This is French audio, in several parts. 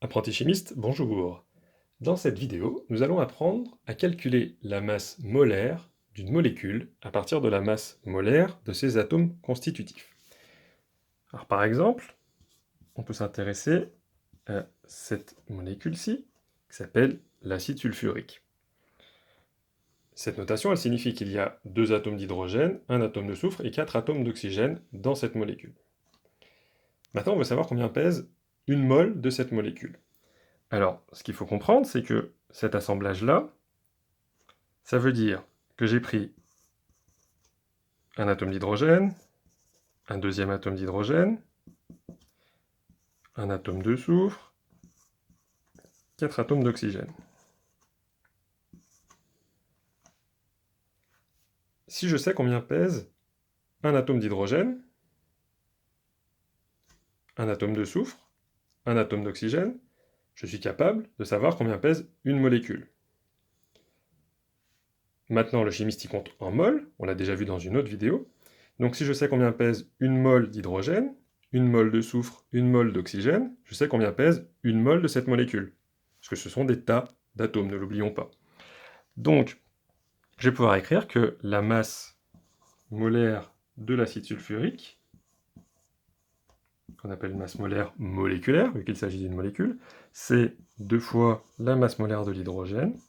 Apprenti chimiste, bonjour. Dans cette vidéo, nous allons apprendre à calculer la masse molaire d'une molécule à partir de la masse molaire de ses atomes constitutifs. Alors par exemple, on peut s'intéresser à cette molécule-ci, qui s'appelle l'acide sulfurique. Cette notation, elle signifie qu'il y a 2 atomes d'hydrogène, 1 atome de soufre et 4 atomes d'oxygène dans cette molécule. Maintenant, on veut savoir combien pèse une mole de cette molécule. Alors, ce qu'il faut comprendre, c'est que cet assemblage-là, ça veut dire que j'ai pris un atome d'hydrogène, un deuxième atome d'hydrogène, un atome de soufre, 4 atomes d'oxygène. Si je sais combien pèse un atome d'hydrogène, un atome de soufre, un atome d'oxygène, je suis capable de savoir combien pèse une molécule. Maintenant, le chimiste y compte en mol, on l'a déjà vu dans une autre vidéo. Donc si je sais combien pèse une mole d'hydrogène, une mole de soufre, une mole d'oxygène, je sais combien pèse une mole de cette molécule. Parce que ce sont des tas d'atomes, ne l'oublions pas. Donc, je vais pouvoir écrire que la masse molaire de l'acide sulfurique, qu'on appelle masse molaire moléculaire, vu qu'il s'agit d'une molécule, c'est 2 fois la masse molaire de l'hydrogène,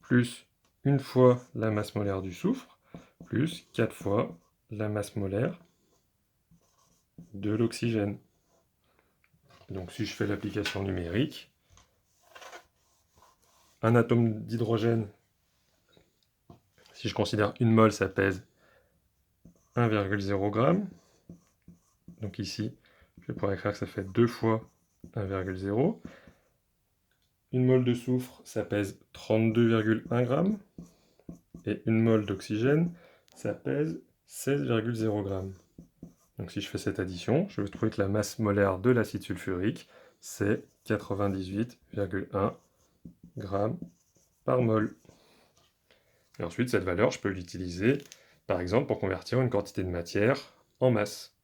plus 1 fois la masse molaire du soufre, plus 4 fois la masse molaire de l'oxygène. Donc si je fais l'application numérique, un atome d'hydrogène, si je considère une mole, ça pèse 1,0 g. Donc ici, je vais pouvoir écrire que ça fait 2 fois 1,0. Une mole de soufre, ça pèse 32,1 g. Et une mole d'oxygène, ça pèse 16,0 g. Donc si je fais cette addition, je vais trouver que la masse molaire de l'acide sulfurique, c'est 98,1 g par mol. Et ensuite, cette valeur, je peux l'utiliser, par exemple, pour convertir une quantité de matière en masse.